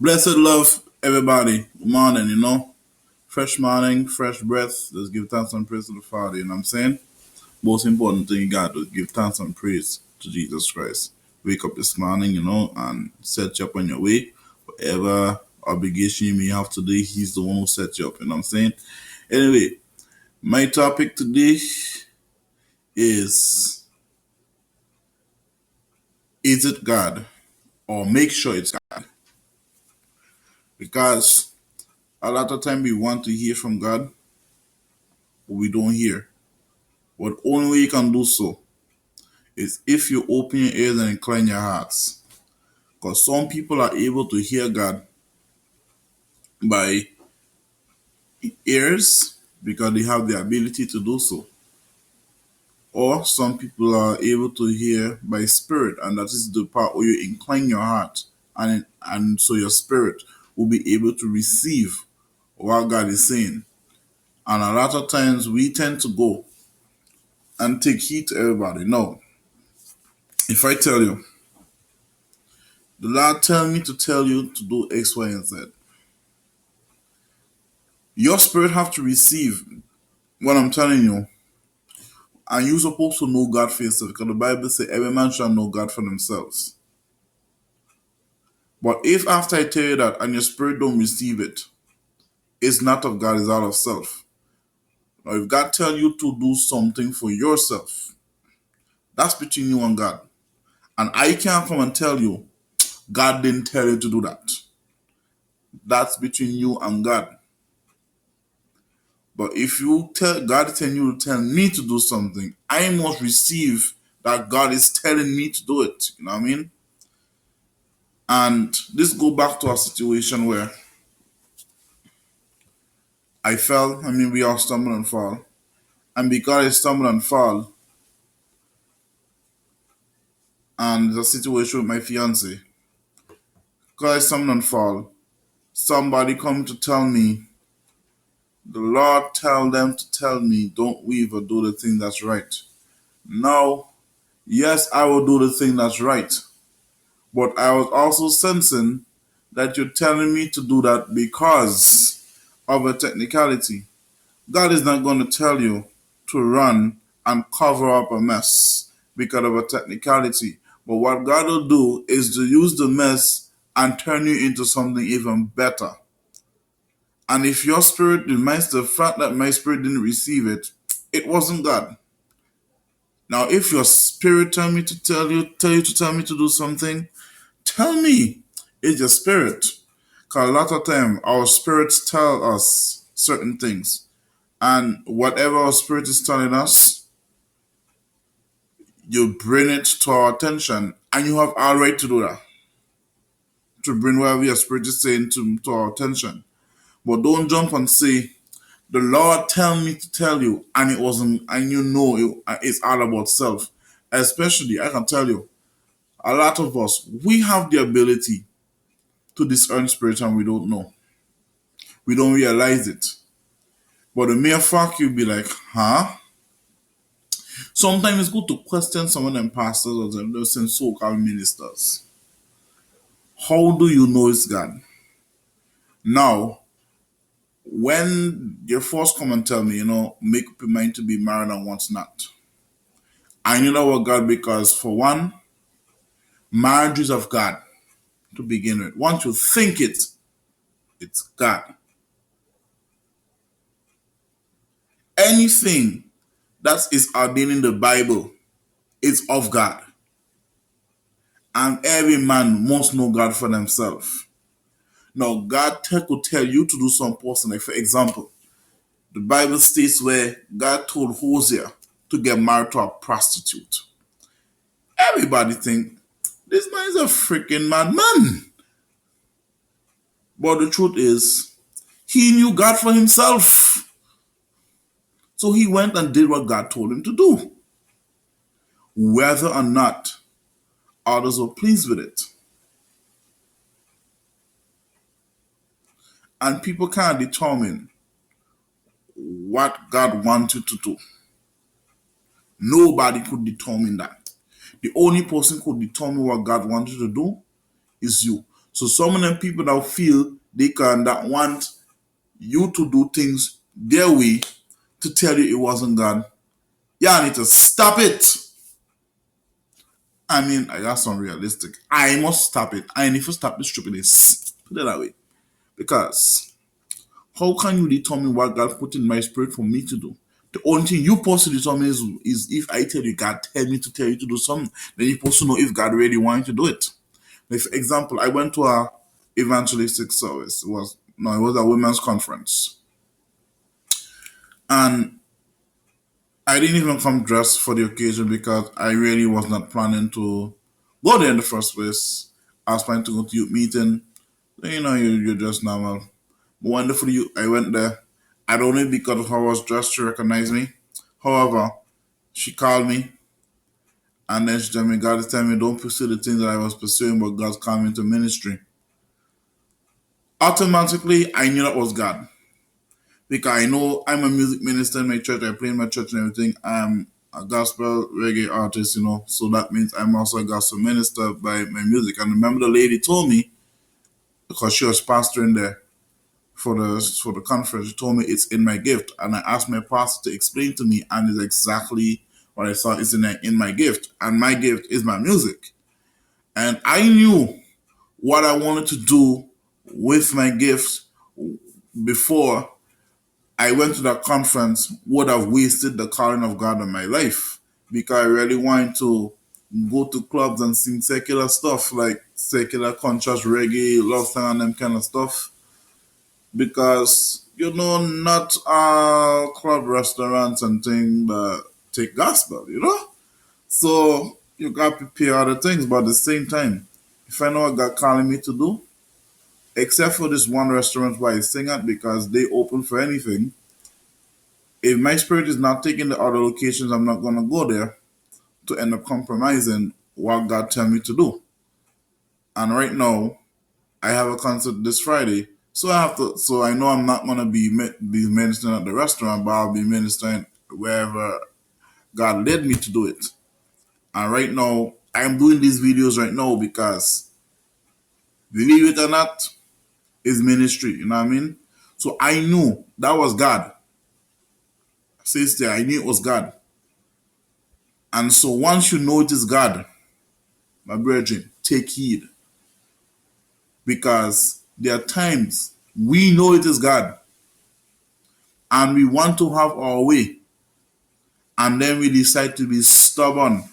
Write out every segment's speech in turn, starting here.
Blessed love, everybody. Good morning, Fresh morning, fresh breath. Let's give thanks and praise to the Father, you know what I'm saying? Most important thing you got to give thanks and praise to Jesus Christ. Wake up this morning, and set you up on your way. Whatever obligation you may have today, He's the one who set you up, you know what I'm saying? Anyway, my topic today is Is it God? Or make sure it's God. Because a lot of time we want to hear from God, but we don't hear. But only way you can do so is if you open your ears and incline your hearts. Because some people are able to hear God by ears because they have the ability to do so. Or some people are able to hear by spirit, and that is the part where you incline your heart, and so your spirit will be able to receive what God is saying. And a lot of times we tend to go and take heed to everybody. No. If I tell you, the Lord tell me to tell you to do X, Y, and Z, your spirit have to receive what I'm telling you, and you're supposed to know God for yourself because the Bible says every man shall know God for themselves. But if after I tell you that and your spirit don't receive it, it's not of God, it's out of self. Now if God tell you to do something for yourself, that's between you and God. And I can't come and tell you, God didn't tell you to do that. That's between you and God. But if you tell God is telling you to tell me to do something, I must receive that God is telling me to do it. You know what I mean? And this go back to a situation where I fell. I mean, we all stumble and fall. And because I stumble and fall, and the situation with my fiance, because I stumble and fall, somebody come to tell me, the Lord tell them to tell me, don't weave or do the thing that's right. Now, yes, I will do the thing that's right. But I was also sensing that you're telling me to do that because of a technicality. God is not going to tell you to run and cover up a mess because of a technicality. But what God will do is to use the mess and turn you into something even better. And if your spirit reminds the fact that my spirit didn't receive it, it wasn't God. Now, if your spirit tell you to tell me to do something, tell me. It's your spirit. Because a lot of time our spirits tell us certain things. And whatever our spirit is telling us, you bring it to our attention. And you have our right to do that. To bring whatever your spirit is saying to our attention. But don't jump and say, the Lord tell me to tell you, and it wasn't, and it's all about self. Especially, I can tell you, a lot of us, we have the ability to discern spirit and we don't know. We don't realize it. But the mere fact you'll be like, huh? Sometimes it's good to question some of them pastors or some so-called ministers. How do you know it's God? Now, when your first come and tell me, make up your mind to be married and what's not. I know that was God because for one, marriage is of God to begin with. Once you think it, it's God. Anything that is ordained in the Bible is of God. And every man must know God for themselves. Now, God could tell you to do some person. Like, for example, the Bible states where God told Hosea to get married to a prostitute. Everybody think this man is a freaking madman. But the truth is, he knew God for himself. So he went and did what God told him to do. Whether or not others were pleased with it. And people can't determine what God wants you to do. Nobody could determine that. The only person who could determine what God wants you to do is you. So some of them people that feel they can, that want you to do things their way, to tell you it wasn't God. Yeah, I need to stop it. I mean, that's unrealistic. I must stop it. I need to stop this stupidness. Put it that way. Because how can you determine what God put in my spirit for me to do? The only thing you supposed to determine is if I tell you, God tell me to tell you to do something, then you're supposed to know if God really wants you to do it. Like, for example, I went to a evangelistic service. It was a women's conference. And I didn't even come dressed for the occasion because I really was not planning to go there in the first place. I was planning to go to youth meeting. You know, you're just normal. Wonderful you. I went there. I don't know because of how I was dressed, she recognized me. However, she called me and then she told me, God is telling me don't pursue the things that I was pursuing, but God's called me into ministry. Automatically, I knew that was God. Because I know I'm a music minister in my church, I play in my church and everything. I'm a gospel reggae artist, so that means I'm also a gospel minister by my music. And remember the lady told me, because she was pastoring there for the conference, she told me it's in my gift. And I asked my pastor to explain to me, and it's exactly what I thought is in my gift. And my gift is my music. And I knew what I wanted to do with my gifts before I went to that conference would have wasted the calling of God in my life, because I really wanted to go to clubs and sing secular stuff like secular contrast reggae, love song and them kind of stuff. Because not all club restaurants and things that take gospel. So you got to prepare other things, but at the same time, if I know what God calling me to do, except for this one restaurant where I sing at because they open for anything, if my spirit is not taking the other locations, I'm not gonna go there to end up compromising what God tell me to do. And right now, I have a concert this Friday, so I have to. So I know I'm not gonna be ministering at the restaurant, but I'll be ministering wherever God led me to do it. And right now, I'm doing these videos right now because, believe it or not, is ministry. You know what I mean? So I knew that was God. Sister, I knew it was God. And so once you know it is God, my brethren, take heed. Because there are times we know it is God and we want to have our way, and then we decide to be stubborn.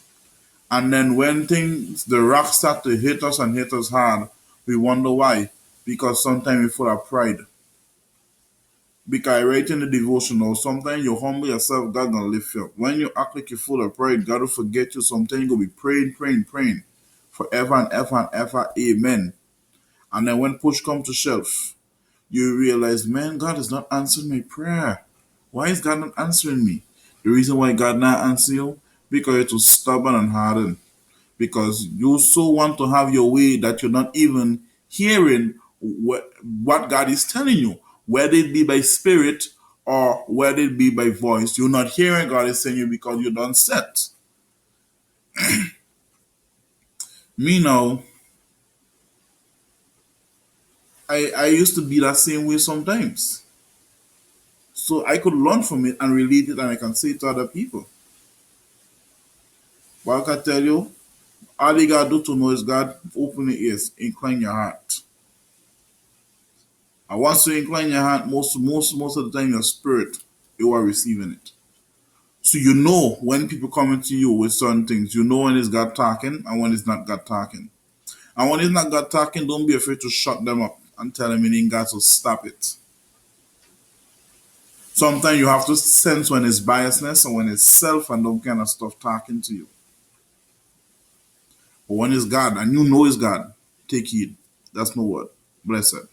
And then when the rocks start to hit us and hit us hard, we wonder why. Because sometimes we full of pride. Because I write in the devotional, sometimes you humble yourself, God gonna lift you up. When you act like you're full of pride, God will forget you. Sometimes you're gonna be praying, praying, praying forever and ever and ever. Amen. And then when push comes to shove, you realize, man, God is not answering my prayer. Why is God not answering me? The reason why God not answering you, because you're too stubborn and hardened. Because you so want to have your way that you're not even hearing what God is telling you, whether it be by spirit or whether it be by voice. You're not hearing God is saying you because you don't set. Me now, I used to be that same way sometimes. So I could learn from it and relate it and I can say it to other people. But I can tell you, all you gotta do to know is God, open your ears, incline your heart. And once you incline your heart, most of the time your spirit, you are receiving it. So you know when people coming to you with certain things, you know when it's God talking and when it's not God talking. And when it's not God talking, don't be afraid to shut them up and tell them it ain't God, so stop it. Sometimes you have to sense when it's biasness and when it's self and them kind of stuff talking to you. But when it's God and you know it's God, take heed. That's my word. Blessed.